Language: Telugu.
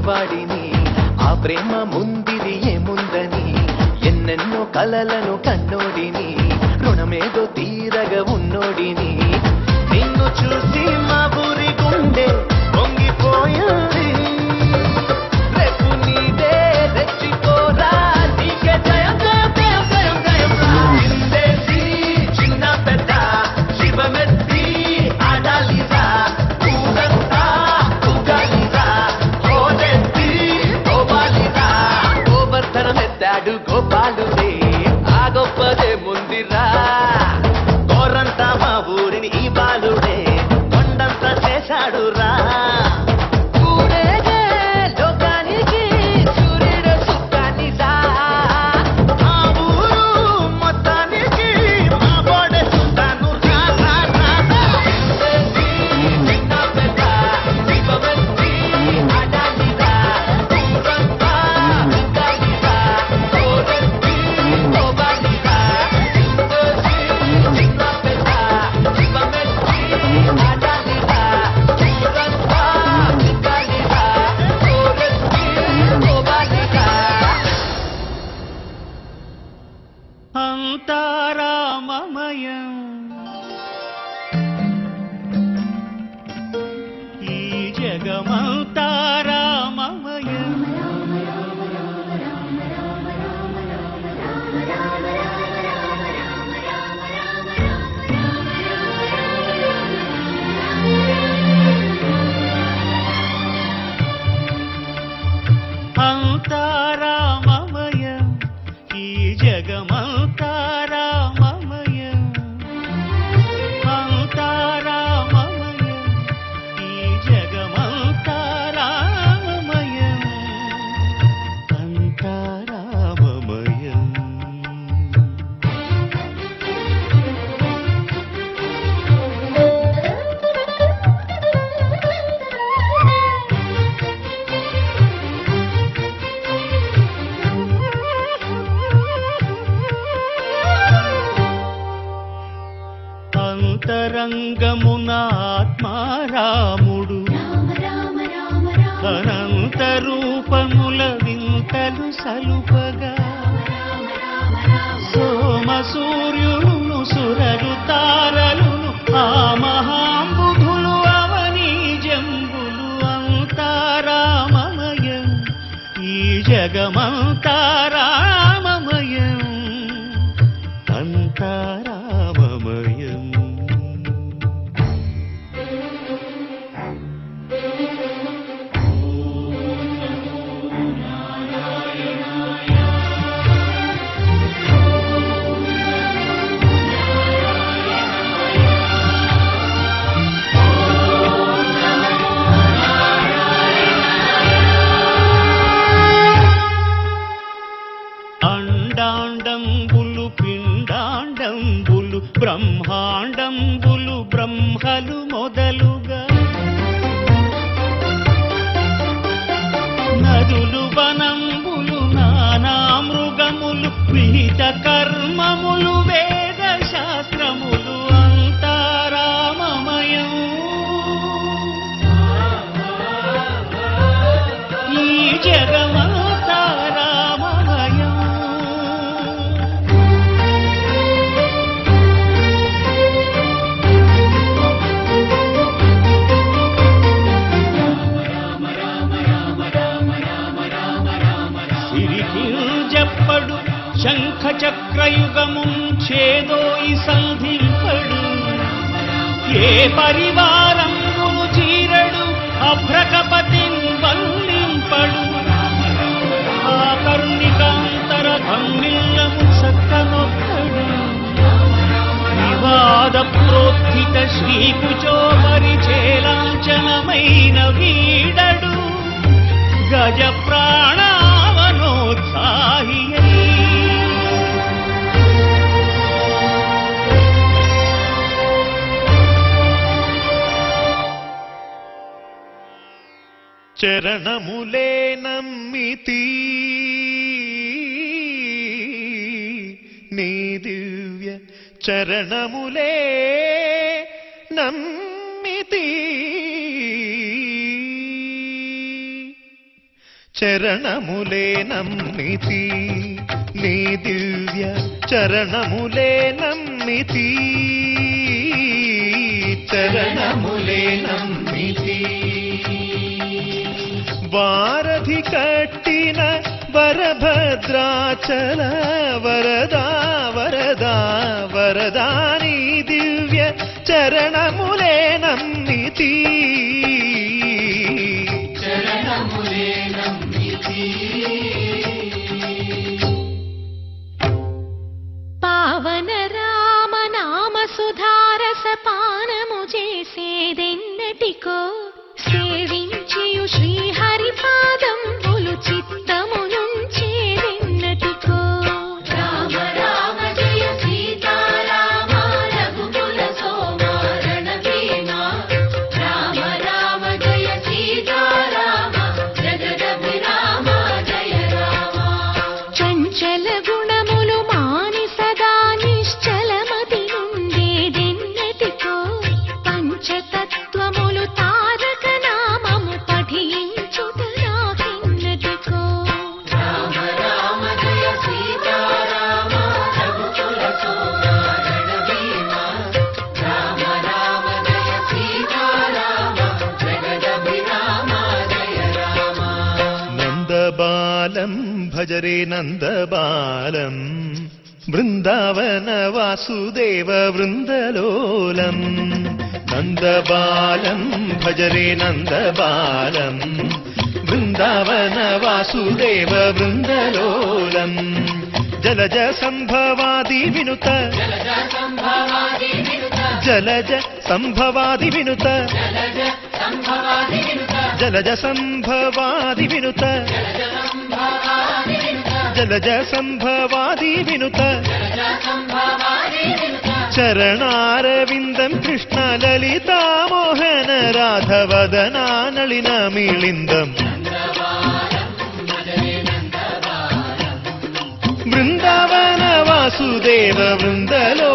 వాడిని ఆ ప్రేమ ముందిది ఏముందని ఎన్నెన్నో కలలను కన్నోడిని రుణమేదో తీరగా ఉన్నోడిని నిన్ను చూసి మా ఊరి గుండె పొంగిపోయింది రేపు నీదే రెచ్చిపోరా నీకే జయం జయం జయం జయం జయం చిందేసి చిన్న పెద్ద శివమెత్తి ఆడాలిరా ఊరంతా ఊగాలిరా ఓదెత్తి ఓబాలిరా గోవర్ధనమెత్తాడు గోపాలుడే ఆ గొప్పదే ముందిరా గోరంతా మా ఊరిని ఈ బాలుడే కొండంతా చేశాడు రా అంతరంగమునాత్మారాముడు అనంత రూపముల వింతలు సలుపగా సోమ సూర్యులను సురలు తారలును ఆ మహాంబుధులు అవనీ జంబులు అంతారామమయం ఈ జగమంతారామమయం అంతారామమయం అండాండంబులు పిండాండంబులు బ్రహ్మాండంబులు బ్రహ్మలు మొదలుగా నదులు వనంబులు నానా మృగములు విహిత కర్మములు వేద శాస్త్రములు అంతారామమయం ఈ జగమంతారామమయం చెప్పడు శంఖ చక్రయుగముంచేదోయి సంధింపడు ఏ పరివారంబును చీరడు అభ్రకపతిన్ వల్లింపడు ఆ కరుణికాంతర ధమ్మిల్లము సక్కనొక్కడు వివాద ప్రోత్థిత శ్రీకుచో పరిచేలాంఛనమైన వీడడు గజ ప్రాణావనోత్సాహియై చరణములే నమ్మితి నీ దివ్య చరణములే నమ్మితి చరణములే నమ్మితి నీ దివ్య చరణములే నమ్మితి చరణములే నమ్మితి వారధి కట్టిన వరభద్రాచల వరదా వరదా వరదా నీ దివ్య చరణములే నమ్మితి చరణములే నమ్మితి పావన రామ నామ సుధారస పానము చేసేదెన్నటికో సేవించియు శ్రీహరి పాదంబులు చిత్తమునుంచేదెన్నటికో రామ రామ జయ సీతారామ రఘుకుల సోమ రణభీమ రామ రామ జయ సీతారామ జగదభిరామ జయ రామ చంచల గుణములు మాని సదా నిశ్చలమతి నుండేదెన్నటికో పంచతత్వములు తారక నామము పఠించుట నాకెన్నటికో రామ రామ జయ సీతారామ రఘుకుల సోమ రణభీమ రామ రామ జయ సీతారామ జగదభిరామ జయ రామ నందబాలం భజరే నందబాలం బృందావన వాసుదేవ వృందలోలం నందబాలం భజరే నందబాలం బృందావన వాసుదేవ వృందలోలం జలజ సంభవాది వినుత జలజ సంభవాది వినుత జలజ సంభవాది వినుత జలజ సంభవాది వినుత చరణారవిందం కృష్ణ లలితా మోహన రాధవదనా నళిన మిళిందం బృందావన వాసుదేవ వృందలో